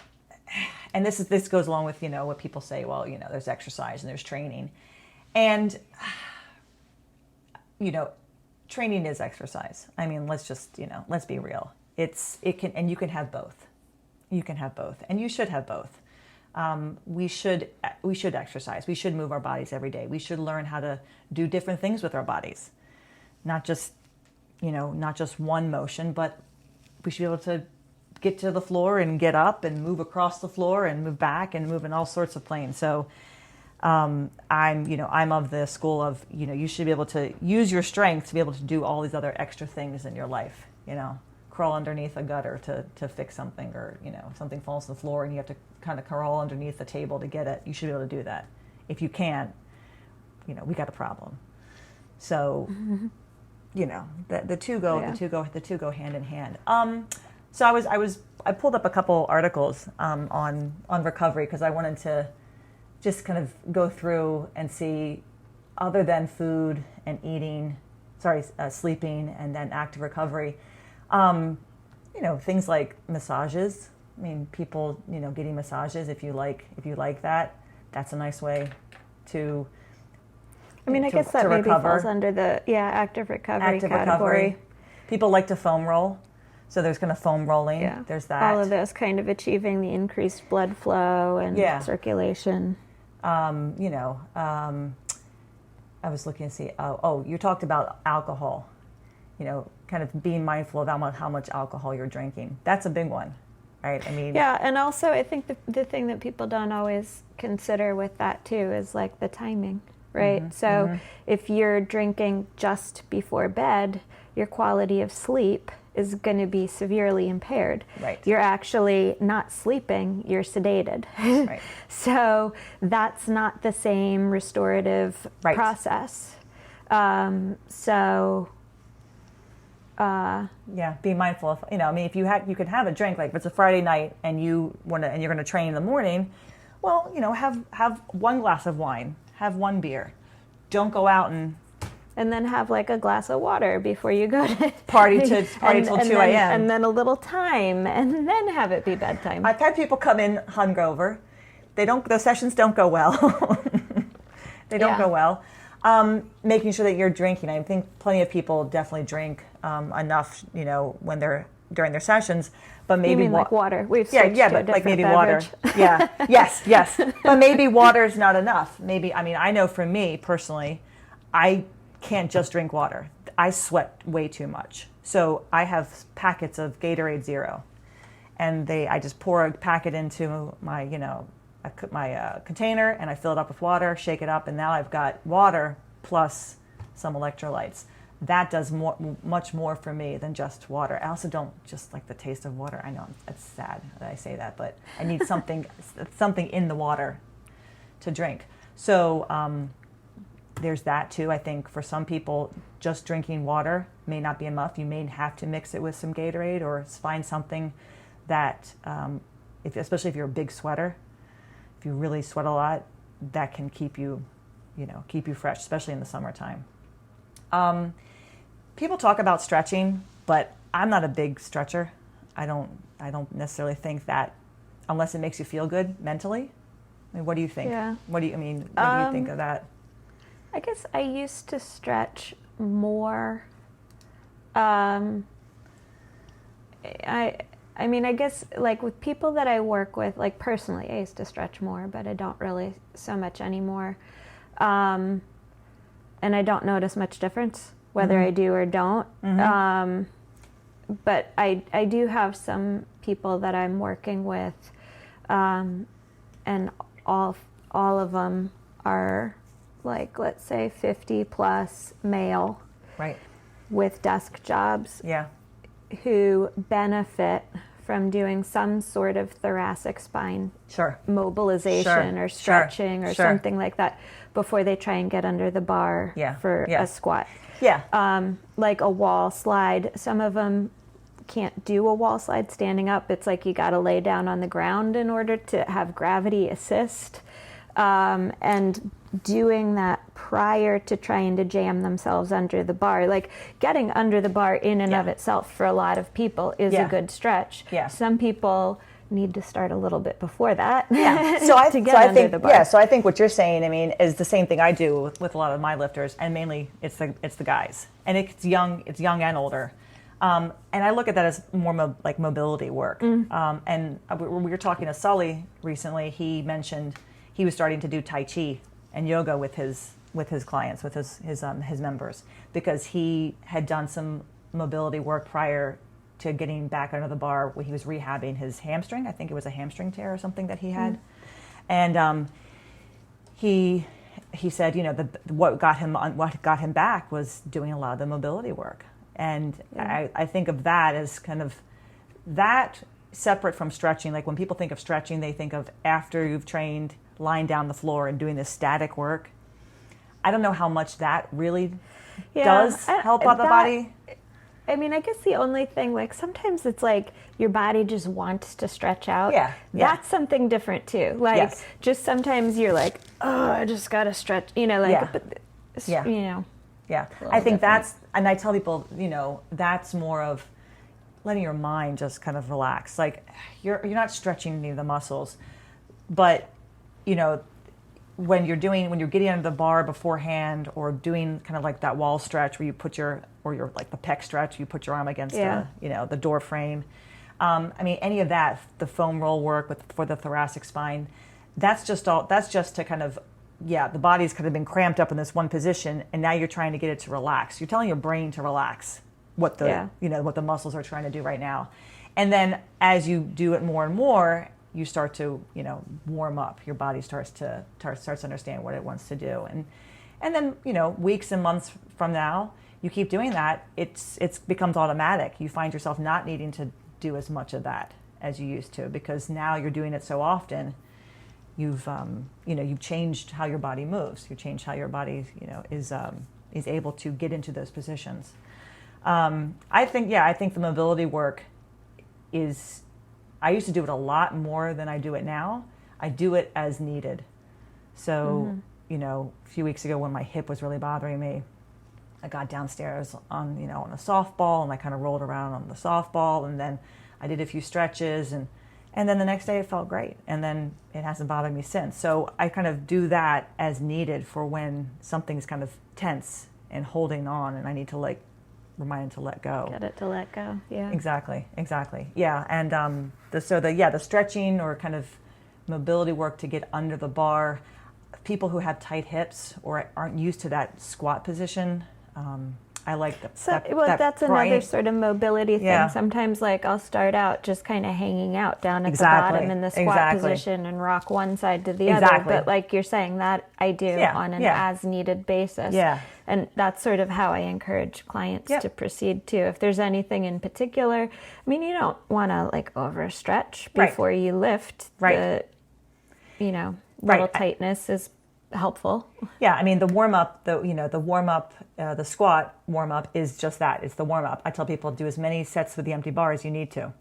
[SPEAKER 1] and this goes along with what people say. Well, there's exercise and there's training, and training is exercise. I mean, let's be real. You can have both. You can have both, and you should have both. We should exercise. We should move our bodies every day. We should learn how to do different things with our bodies, not just one motion, but we should be able to get to the floor and get up and move across the floor and move back and move in all sorts of planes. So I'm of the school of, you should be able to use your strength to be able to do all these other extra things in your life, crawl underneath a gutter to fix something, or something falls to the floor and you have to kind of crawl underneath the table to get it. You should be able to do that. If you can't, we got a problem. So the two go hand in hand. So I pulled up a couple articles on recovery, because I wanted to just kind of go through and see, other than food and sleeping and then active recovery, things like massages. I mean, people, getting massages, if you like that, that's a nice way to.
[SPEAKER 2] I mean, I guess that maybe falls under the active recovery category.
[SPEAKER 1] People like to foam roll, so there's kind of foam rolling.
[SPEAKER 2] Yeah.
[SPEAKER 1] There's that.
[SPEAKER 2] All of those kind of achieving the increased blood flow and circulation.
[SPEAKER 1] I was looking to see. Oh, you talked about alcohol. Kind of being mindful of how much alcohol you're drinking. That's a big one, right? I mean.
[SPEAKER 2] Yeah, and also I think the thing that people don't always consider with that too is the timing, right?
[SPEAKER 1] Mm-hmm,
[SPEAKER 2] so if you're drinking just before bed, your quality of sleep is going to be severely impaired.
[SPEAKER 1] Right.
[SPEAKER 2] You're actually not sleeping, you're sedated.
[SPEAKER 1] Right.
[SPEAKER 2] So that's not the same restorative process.
[SPEAKER 1] Be mindful of, if you could have a drink, if it's a Friday night and you're going to train in the morning, well, have one glass of wine, have one beer. Don't go out and
[SPEAKER 2] then have a glass of water before you go to
[SPEAKER 1] party till 2 a.m.
[SPEAKER 2] And then a little time, and then have it be bedtime.
[SPEAKER 1] I've had people come in hungover. The sessions don't go well. They don't go well. Making sure that you're drinking. I think plenty of people definitely drink enough, when they're during their sessions. But maybe
[SPEAKER 2] you mean like water? We've
[SPEAKER 1] but like maybe beverage. Water. Yeah, yes. But maybe water's not enough. Maybe I know for me personally, I can't just drink water. I sweat way too much. So I have packets of Gatorade Zero, and I just pour a packet into my my container, and I fill it up with water, shake it up, and now I've got water plus some electrolytes. That does much more for me than just water. I also don't just like the taste of water. I know it's sad that I say that, but I need something in the water to drink. So there's that too. I think for some people, just drinking water may not be enough. You may have to mix it with some Gatorade or find something that, especially if you're a big sweater, if you really sweat a lot, that can keep you fresh, especially in the summertime. People talk about stretching, but I'm not a big stretcher. I don't necessarily think that, unless it makes you feel good mentally. I mean, what do you think?
[SPEAKER 2] Yeah.
[SPEAKER 1] What do you think of that?
[SPEAKER 2] I guess I used to stretch more. I guess like with people that I work with, like personally, I used to stretch more, but I don't really so much anymore. And I don't notice much difference whether I do or don't. But I do have some people that I'm working with, and all of them are like, let's say 50 plus male,
[SPEAKER 1] right,
[SPEAKER 2] with desk jobs,
[SPEAKER 1] yeah,
[SPEAKER 2] who benefit from doing some sort of thoracic spine mobilization or stretching or something like that before they try and get under the bar for a squat.
[SPEAKER 1] Yeah.
[SPEAKER 2] Like a wall slide. Some of them can't do a wall slide standing up. It's like you got to lay down on the ground in order to have gravity assist. And doing that prior to trying to jam themselves under the bar, like getting under the bar in and of itself for a lot of people is a good stretch.
[SPEAKER 1] Yeah.
[SPEAKER 2] Some people need to start a little bit before that.
[SPEAKER 1] Yeah. So I think the bar. Yeah. So I think what you're saying, is the same thing I do with a lot of my lifters, and mainly it's the guys, and it's young and older. And I look at that as more like mobility work. And we were talking to Sully recently. He mentioned he was starting to do Tai Chi and yoga with his clients, with his members, because he had done some mobility work prior to getting back under the bar when he was rehabbing his hamstring. I think it was a hamstring tear or something that he had. And he said, what got him back was doing a lot of the mobility work. And I think of that as kind of that separate from stretching. Like when people think of stretching, they think of after you've trained, lying down the floor and doing this static work. I don't know how much that really does help out the body.
[SPEAKER 2] I guess the only thing, like sometimes it's like your body just wants to stretch out.
[SPEAKER 1] Yeah.
[SPEAKER 2] That's something different too. Like just sometimes you're like, oh, I just got to stretch, but,
[SPEAKER 1] Yeah. I think that's, and I tell people, that's more of letting your mind just kind of relax. Like you're not stretching any of the muscles, but when you're getting under the bar beforehand, or doing kind of like that wall stretch where you put your like the pec stretch, you put your arm against the door frame. Any of that, the foam roll work for the thoracic spine, that's just to kind of, the body's kind of been cramped up in this one position, and now you're trying to get it to relax. You're telling your brain to relax what the muscles are trying to do right now. And then as you do it more and more, you start to, warm up. Your body starts to understand what it wants to do. And then, weeks and months from now, you keep doing that, it's becomes automatic. You find yourself not needing to do as much of that as you used to, because now you're doing it so often. You've changed how your body moves. You changed how your body, is able to get into those positions. I think the mobility work is, I used to do it a lot more than I do it now. I do it as needed. So, a few weeks ago when my hip was really bothering me, I got downstairs on a softball, and I kind of rolled around on the softball, and then I did a few stretches, and And then the next day it felt great. And then it hasn't bothered me since. So I kind of do that as needed for when something's kind of tense and holding on and I need to like remind it to let go.
[SPEAKER 2] Get it to let go. Yeah.
[SPEAKER 1] Exactly. Yeah. And the stretching or kind of mobility work to get under the bar, people who have tight hips or aren't used to that squat position, I like
[SPEAKER 2] that's another sort of mobility thing. Yeah. Sometimes like I'll start out just kind of hanging out down at the bottom in the squat position and rock one side to the other. But like you're saying, that I do on an as needed basis. Yeah. And that's sort of how I encourage clients to proceed too. If there's anything in particular, I mean, you don't want to like overstretch before you lift. Right. Little tightness is helpful.
[SPEAKER 1] Yeah, I mean the warm up, the squat warm up is just that. It's the warm up. I tell people do as many sets with the empty bar as you need to.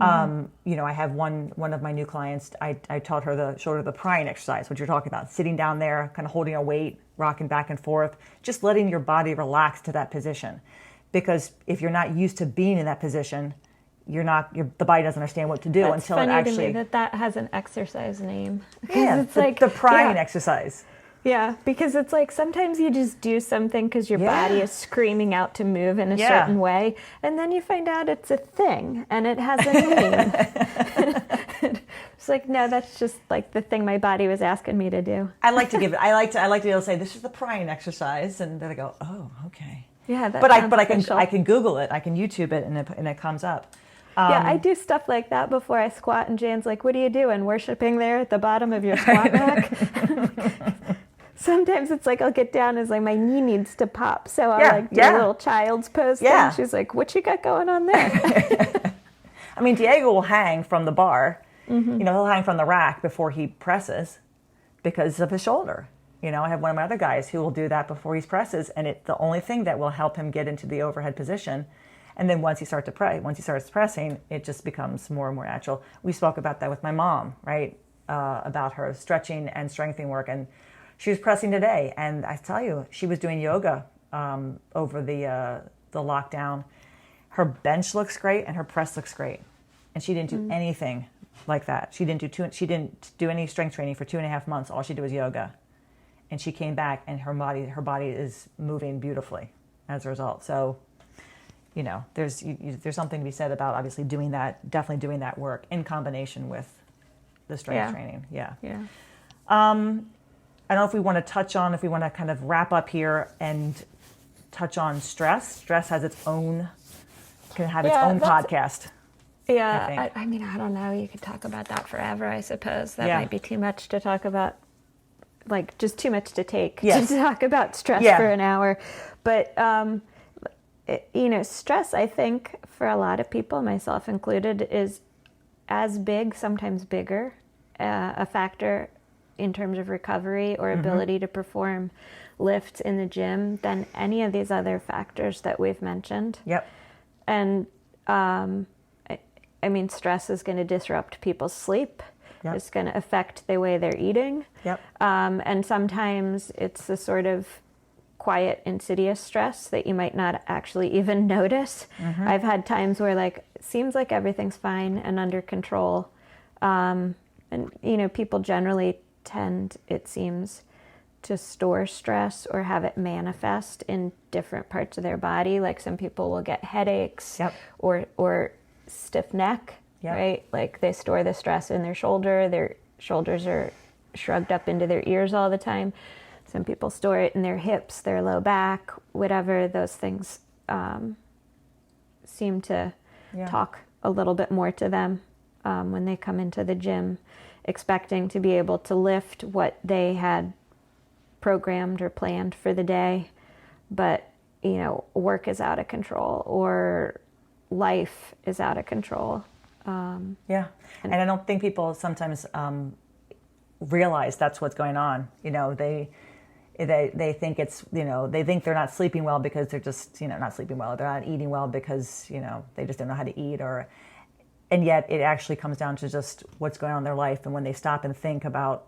[SPEAKER 1] Mm-hmm. I have one of my new clients. I taught her the prying exercise, what you're talking about, sitting down there, kind of holding a weight, rocking back and forth, just letting your body relax to that position. Because if you're not used to being in that position, the body doesn't understand what to do until it actually. It's funny
[SPEAKER 2] to me that has an exercise name.
[SPEAKER 1] Yeah, it's the prying exercise.
[SPEAKER 2] Yeah, because it's like sometimes you just do something because your body is screaming out to move in a certain way, and then you find out it's a thing and it has a name. It's like, no, that's just like the thing my body was asking me to do.
[SPEAKER 1] I like to be able to say this is the prying exercise, and then I go, oh, okay.
[SPEAKER 2] Yeah,
[SPEAKER 1] but I can Google it, I can YouTube it, and it comes up.
[SPEAKER 2] I do stuff like that before I squat, and Jan's like, what are you doing? Worshiping there at the bottom of your squat rack? Sometimes it's like I'll get down, it's like my knee needs to pop, so I'll do a little child's pose thing. She's like, what you got going on there?
[SPEAKER 1] I mean, Diego will hang from the bar. Mm-hmm. He'll hang from the rack before he presses because of his shoulder. I have one of my other guys who will do that before he presses, and it's the only thing that will help him get into the overhead position. And then once he starts pressing, it just becomes more and more natural. We spoke about that with my mom, right? About her stretching and strengthening work. And she was pressing today. And I tell you, she was doing yoga over the lockdown. Her bench looks great and her press looks great. And she didn't do anything like that. She didn't do any strength training for 2.5 months. All she did was yoga. And she came back and her body is moving beautifully as a result. So there's something to be said about obviously definitely doing that work in combination with the strength training. Yeah. I don't know if we want to kind of wrap up here and touch on stress. Stress has its own podcast.
[SPEAKER 2] Yeah. I mean, I don't know. You could talk about that forever, I suppose. That might be too much to talk about, like just too much to take to talk about stress for an hour. But, stress, I think, for a lot of people, myself included, is as big, sometimes bigger, a factor in terms of recovery or ability to perform lifts in the gym than any of these other factors that we've mentioned. Yep. And, I mean, stress is going to disrupt people's sleep. Yep. It's going to affect the way they're eating. Yep. And sometimes it's the sort of quiet, insidious stress that you might not actually even notice. Mm-hmm. I've had times where it seems like everything's fine and under control. And, people generally tend, it seems, to store stress or have it manifest in different parts of their body. Like some people will get headaches or stiff neck, right? Like they store the stress in their shoulders are shrugged up into their ears all the time. Some people store it in their hips, their low back, whatever. Those things seem to talk a little bit more to them when they come into the gym, expecting to be able to lift what they had programmed or planned for the day. But, work is out of control or life is out of control. And I don't think people sometimes realize that's what's going on. They think it's, they think they're not sleeping well because they're just, not sleeping well. They're not eating well because, they just don't know how to eat and yet it actually comes down to just what's going on in their life. And when they stop and think about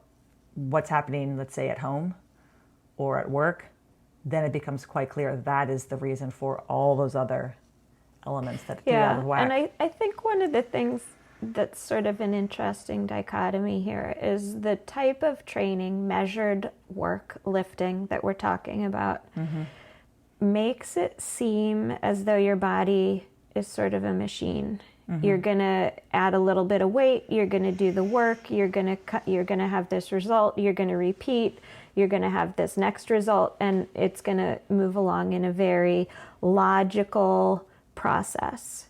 [SPEAKER 2] what's happening, let's say at home or at work, then it becomes quite clear that is the reason for all those other elements that get out of whack. And I think one of the things that's sort of an interesting dichotomy here is the type of training, measured work, lifting that we're talking about makes it seem as though your body is sort of a machine. You're going to add a little bit of weight, you're going to do the work, you're going to have this result, you're going to repeat, you're going to have this next result, and it's going to move along in a very logical process.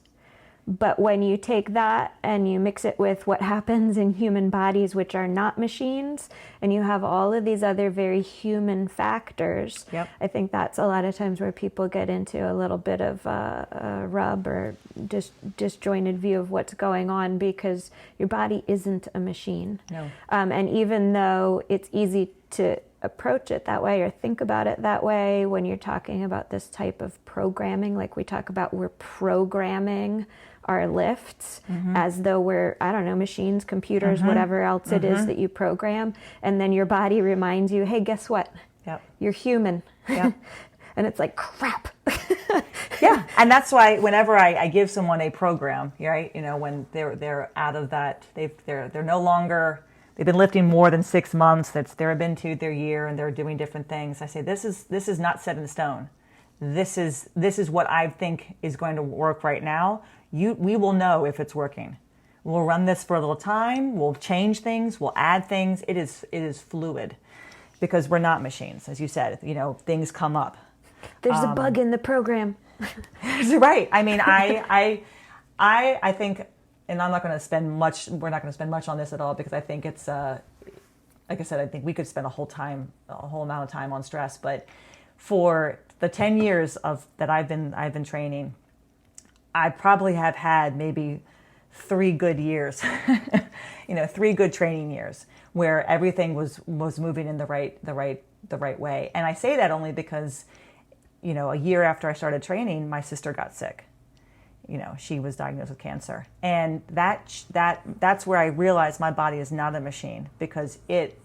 [SPEAKER 2] But when you take that and you mix it with what happens in human bodies, which are not machines, and you have all of these other very human factors, I think that's a lot of times where people get into a little bit of a rub or disjointed view of what's going on, because your body isn't a machine.
[SPEAKER 1] No.
[SPEAKER 2] And even though it's easy to approach it that way or think about it that way, when you're talking about this type of programming, like we talk about, we're programming our lifts as though we're, I don't know, machines, computers, whatever else it is that you program. And then your body reminds you, hey, guess what? You're human. And it's like, crap.
[SPEAKER 1] And that's why whenever I give someone a program, right, you know, when they're out of that, they're no longer, they've been lifting more than 6 months, they've been to their year and they're doing different things. I say, this is not set in stone. This is what I think is going to work right now. We will know if it's working. We'll run this for a little time. We'll change things. We'll add things. It is fluid, because we're not machines, as you said. You know, things come up.
[SPEAKER 2] There's a bug in the program.
[SPEAKER 1] Right. I mean, I think, and I'm not going to spend much. We're not going to spend much on this at all, because I think it's like I said. I think we could spend a whole amount of time on stress. But for the 10 years that I've been training, I probably have had maybe 3 good years, 3 good training years where everything was moving in the right way. And I say that only because, you know, a year after I started training, my sister got sick. You know, she was diagnosed with cancer, and that's where I realized my body is not a machine, because it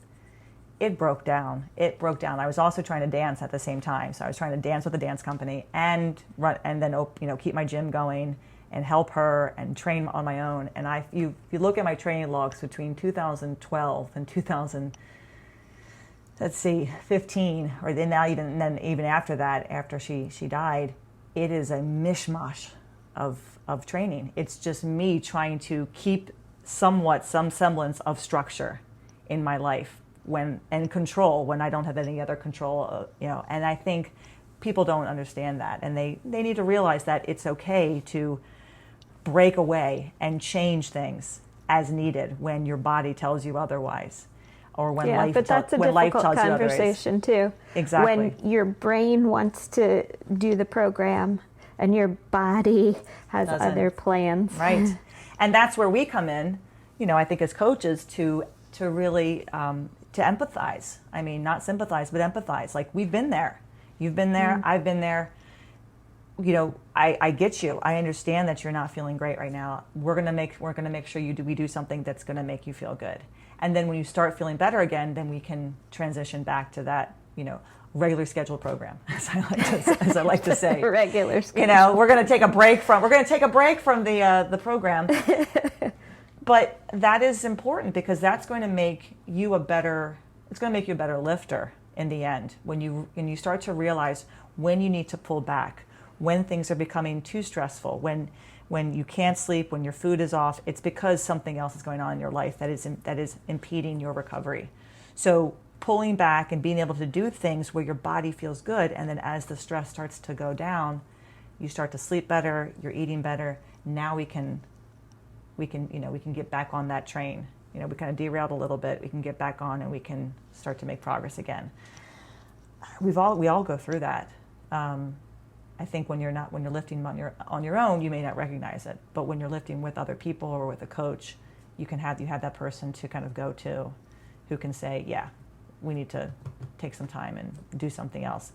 [SPEAKER 1] broke down. It broke down. I was also trying to dance at the same time. So I was trying to dance with the dance company and run, and then, you know, keep my gym going and help her and train on my own. And if you look at my training logs between 2012 and 15, or then even after that, after she died, it is a mishmash of training. It's just me trying to keep some semblance of structure in my life and control when I don't have any other control, you know. And I think people don't understand that, and they need to realize that it's okay to break away and change things as needed when your body tells you otherwise, or when life
[SPEAKER 2] but that's a difficult conversation too.
[SPEAKER 1] Exactly.
[SPEAKER 2] When your brain wants to do the program and your body has other plans.
[SPEAKER 1] Right. And that's where we come in, you know, I think as coaches, to really to empathize. I mean, not sympathize, but empathize. Like, we've been there. You've been there. I've been there. You know, I get you. I understand that you're not feeling great right now. We're gonna make sure we do something that's gonna make you feel good. And then when you start feeling better again, then we can transition back to that, you know, regular scheduled program, as I like to say.
[SPEAKER 2] Regular schedule.
[SPEAKER 1] You know, we're gonna take a break from the program. But that is important, because that's going to make you a better lifter in the end. When you start to realize when you need to pull back, when things are becoming too stressful, when you can't sleep, when your food is off, it's because something else is going on in your life that is impeding your recovery. So pulling back and being able to do things where your body feels good, and then as the stress starts to go down, you start to sleep better, you're eating better. Now we can get back on that train. You know, we kind of derailed a little bit. We can get back on, and we can start to make progress again. We all go through that. I think when you're lifting on your own, you may not recognize it. But when you're lifting with other people or with a coach, you have that person to kind of go to, who can say, yeah, we need to take some time and do something else,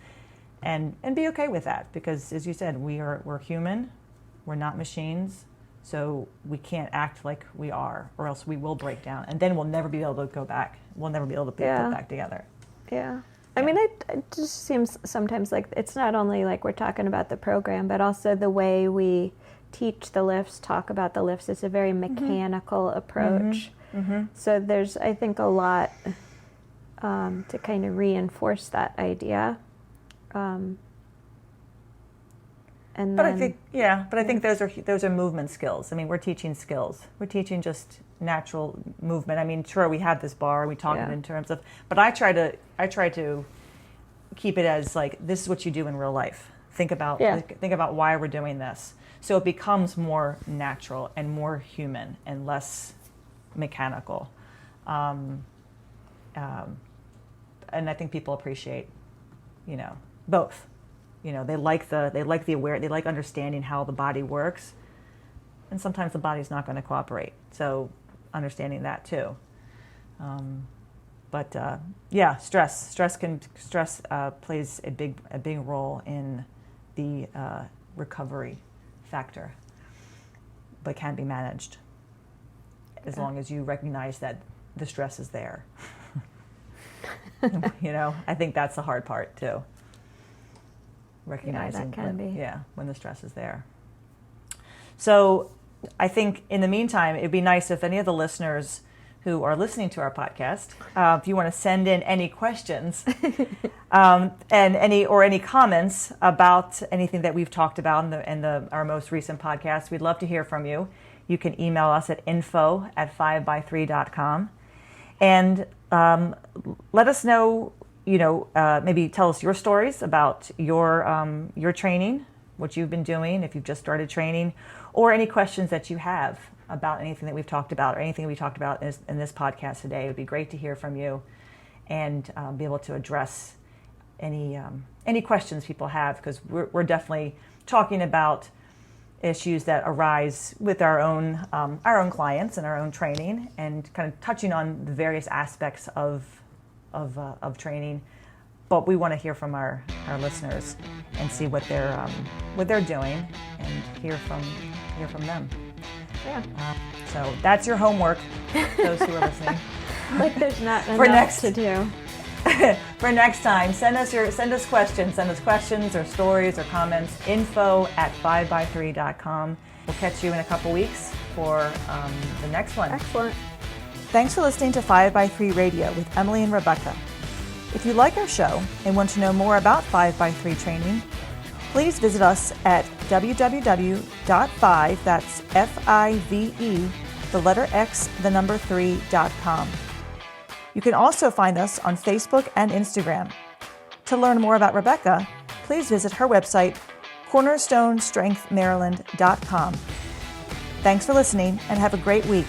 [SPEAKER 1] and be okay with that, because, as you said, we're human, we're not machines. So we can't act like we are, or else we will break down, and then we'll never be able to go back. We'll never be able to put back together.
[SPEAKER 2] Yeah. I mean, it just seems sometimes like it's not only like we're talking about the program, but also the way we teach the lifts, talk about the lifts. It's a very mechanical approach. So there's, I think, a lot to kind of reinforce that idea.
[SPEAKER 1] But I think those are movement skills. I mean, we're teaching skills. We're teaching just natural movement. I mean, sure, we have this bar, we talk it in terms of, but I try to keep it as like, this is what you do in real life. Think about why we're doing this. So it becomes more natural and more human and less mechanical. And I think people appreciate, both. They like understanding how the body works, and sometimes the body's not going to cooperate. So understanding that too. Stress plays a big role in the recovery factor, but can be managed as long as you recognize that the stress is there. I think that's the hard part too. Recognizing when the stress is there. So I think in the meantime, it'd be nice if any of the listeners who are listening to our podcast, if you want to send in any questions and any comments about anything that we've talked about in our most recent podcast, we'd love to hear from you. You can email us at info@5by3.com and let us know. Maybe tell us your stories about your training, what you've been doing, if you've just started training, or any questions that you have about anything that we've talked about or anything we talked about in this podcast today. It would be great to hear from you and be able to address any questions people have, because we're definitely talking about issues that arise with our own clients and our own training, and kind of touching on the various aspects of training, but we want to hear from our listeners and see what they're doing and hear from them.
[SPEAKER 2] Yeah.
[SPEAKER 1] So that's your homework, those who are listening.
[SPEAKER 2] Like there's not enough to do.
[SPEAKER 1] For next time, send us questions or stories or comments. info@5by3.com. We'll catch you in a couple weeks for the next one.
[SPEAKER 2] Excellent.
[SPEAKER 1] Thanks for listening to 5by3 Radio with Emily and Rebecca. If you like our show and want to know more about 5by3 training, please visit us at www.5, that's F-I-V-E, the letter X, the number 3.com. You can also find us on Facebook and Instagram. To learn more about Rebecca, please visit her website, cornerstonestrengthmaryland.com. Thanks for listening and have a great week.